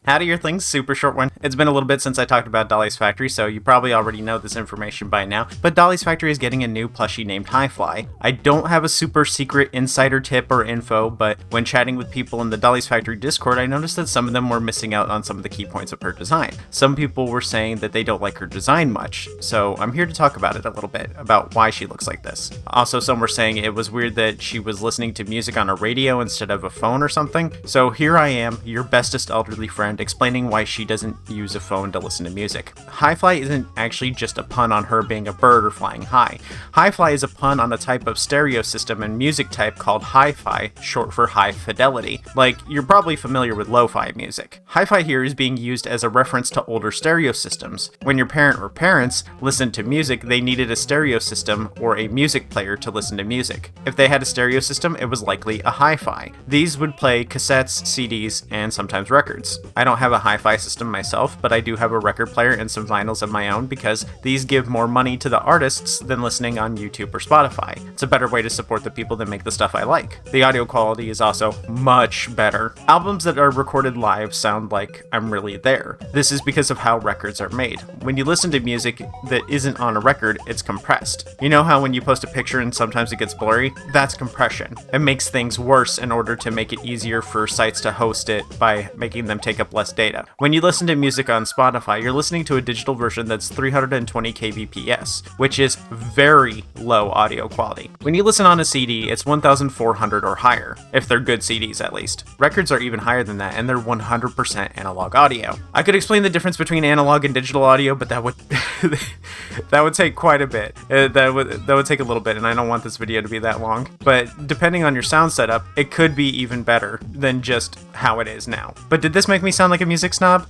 Howdy, your things, super short one. It's been a little bit since I talked about Dolly's Factory, so you probably already know this information by now, but Dolly's Factory is getting a new plushie named HiFi. I don't have a super secret insider tip or info, but when chatting with people in the Dolly's Factory Discord, I noticed that some of them were missing out on some of the key points of her design. Some people were saying that they don't like her design much, so I'm here to talk about it a little bit, about why she looks like this. Also, some were saying it was weird that she was listening to music on a radio instead of a phone or something, so here I am, your bestest elderly friend, explaining why she doesn't use a phone to listen to music. HiFi isn't actually just a pun on her being a bird or flying high. HiFi is a pun on a type of stereo system and music type called Hi-Fi, short for high fidelity. Like, you're probably familiar with lo-fi music. Hi-Fi here is being used as a reference to older stereo systems. When your parent or parents listened to music, they needed a stereo system or a music player to listen to music. If they had a stereo system, it was likely a hi-fi. These would play cassettes, CDs, and sometimes records. I don't have a hi-fi system myself, but I do have a record player and some vinyls of my own because these give more money to the artists than listening on YouTube or Spotify. It's a better way to support the people that make the stuff I like. The audio quality is also much better. Albums that are recorded live sound like I'm really there. This is because of how records are made. When you listen to music that isn't on a record, it's compressed. You know how when you post a picture and sometimes it gets blurry? That's compression. It makes things worse in order to make it easier for sites to host it by making them take up less data. When you listen to music on Spotify, you're listening to a digital version that's 320 kbps, which is very low audio quality. When you listen on a CD, it's 1400 or higher, if they're good CDs at least. Records are even higher than that, and they're 100% analog audio. I could explain the difference between analog and digital audio, but that would that would take quite a bit. That would take a little bit, and I don't want this video to be that long. But depending on your sound setup, it could be even better than just how it is now. But did this make me sound like a music snob?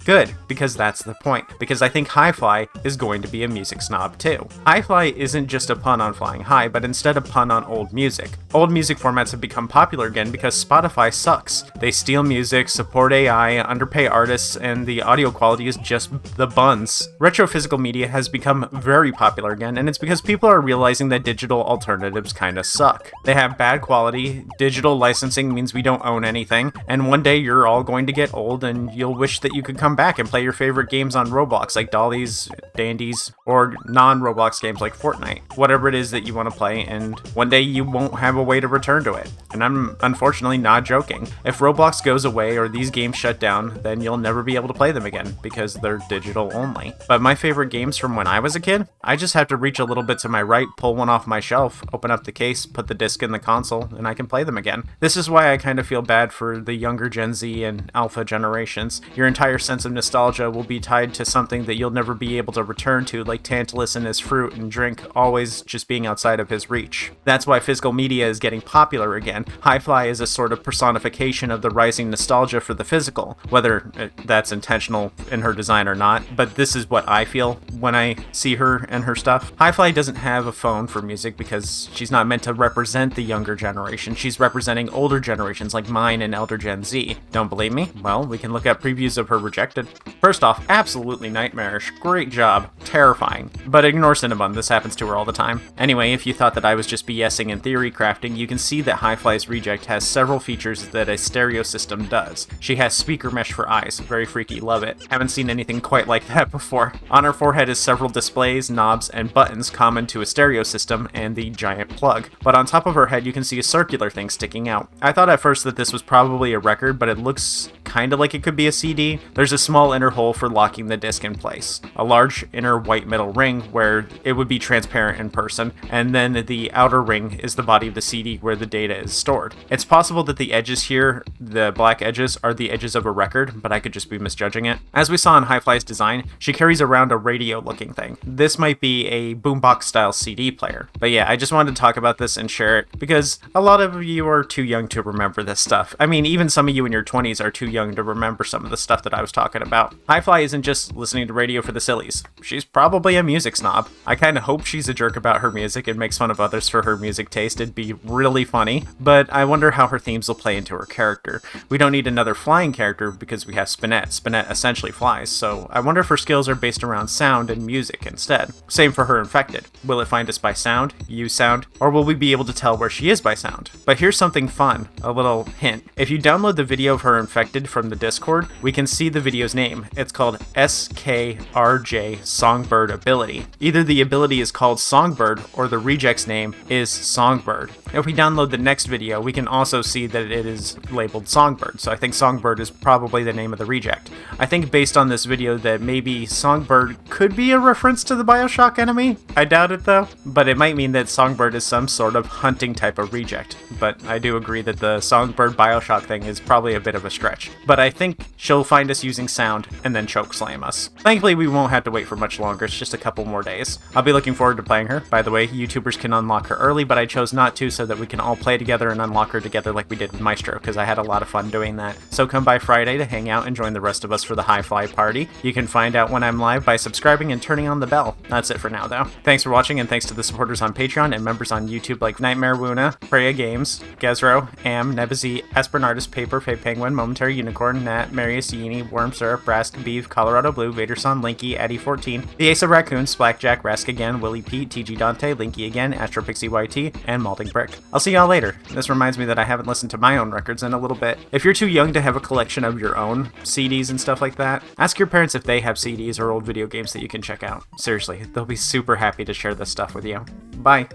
Good, because that's the point. Because I think HiFi is going to be a music snob too. HiFi isn't just a pun on flying high, but instead a pun on old music. Old music formats have become popular again because Spotify sucks. They steal music, support AI, underpay artists, and the audio quality is just the buns. Retrosical Media has become very popular again, and it's because people are realizing that digital alternatives kinda suck. They have bad quality, digital licensing means we don't own anything, and one day you're all going to get old and you'll wish that you could come back and play your favorite games on Roblox like Dolly's, Dandy's, or non-Roblox games like Fortnite. Whatever it is that you want to play, and one day you won't have a way to return to it. And I'm unfortunately not joking. If Roblox goes away or these games shut down, then you'll never be able to play them again because they're digital only. But my favorite games from when I was a kid, I just have to reach a little bit to my right, pull one off my shelf, open up the case, put the disc in the console, and I can play them again. This is why I kind of feel bad for the younger Gen Z and Alpha generations. Your entire sense of nostalgia will be tied to something that you'll never be able to return to, like Tantalus and his fruit and drink always just being outside of his reach. That's why physical media is getting popular again. HiFi is a sort of personification of the rising nostalgia for the physical, whether that's intentional in her design or not, but this is what I feel when I see her and her stuff. HiFi doesn't have a phone for music because she's not meant to represent the younger generation. She's representing older generations like mine and Elder Gen Z. Don't believe me? Well, we can look at previews of her Rejected. First off, absolutely nightmarish. Great job. Terrifying. But ignore Cinnabon, this happens to her all the time. Anyway, if you thought that I was just BSing and theory crafting, you can see that HiFi's Reject has several features that a stereo system does. She has speaker mesh for eyes. Very freaky, love it. Haven't seen anything quite like that before. On her forehead is several displays, knobs, and buttons common to a stereo system and the giant plug. But on top of her head, you can see a circular thing sticking out. I thought at first that this was probably a record, but it looks kind of like it could be a CD. There's a small inner hole for locking the disc in place, a large inner white metal ring where it would be transparent in person, and then the outer ring is the body of the CD where the data is stored. It's possible that the edges here, the black edges, are the edges of a record, but I could just be misjudging it. As we saw in HiFi's design, she carries around a radio-looking thing. This might be a boombox-style CD player. But yeah, I just wanted to talk about this and share it because a lot of you are too young to remember this stuff. I mean, even some of you in your 20s are too young to remember some of the stuff that I was talking talking about. HiFi isn't just listening to radio for the sillies. She's probably a music snob. I kinda hope she's a jerk about her music and makes fun of others for her music taste. It'd be really funny, but I wonder how her themes will play into her character. We don't need another flying character because we have Spinette. Spinette essentially flies, so I wonder if her skills are based around sound and music instead. Same for her infected. Will it find us by sound, use sound, or will we be able to tell where she is by sound? But here's something fun, a little hint. If you download the video of her infected from the Discord, we can see the video's name. It's called SKRJ Songbird Ability. Either the ability is called Songbird or the reject's name is Songbird. If we download the next video, we can also see that it is labeled Songbird, so I think Songbird is probably the name of the reject. I think based on this video that maybe Songbird could be a reference to the Bioshock enemy. I doubt it though, but it might mean that Songbird is some sort of hunting type of reject. But I do agree that the Songbird Bioshock thing is probably a bit of a stretch. But I think she'll find us using sound and then chokeslam us. Thankfully, we won't have to wait for much longer, it's just a couple more days. I'll be looking forward to playing her. By the way, YouTubers can unlock her early, but I chose not to so that we can all play together and unlock her together like we did with Maestro, because I had a lot of fun doing that. So come by Friday to hang out and join the rest of us for the HiFi party. You can find out when I'm live by subscribing and turning on the bell. That's it for now though. Thanks for watching, and thanks to the supporters on Patreon and members on YouTube like Nightmare Wuna, Freya Games, Gezro, Am, Nebazi, Espernardus Paper, Fay Penguin, Momentary Unicorn, Nat, Marius Yini, Worm Syrup, Brask, Beef, Colorado Blue, Vaderson, Linky, Eddie14, The Ace of Raccoons, Blackjack, Rask again, Willie Pete, TG Dante, Linky again, Astro Pixie YT, and Malding Brick. I'll see y'all later. This reminds me that I haven't listened to my own records in a little bit. If you're too young to have a collection of your own CDs and stuff like that, ask your parents if they have CDs or old video games that you can check out. Seriously, they'll be super happy to share this stuff with you. Bye.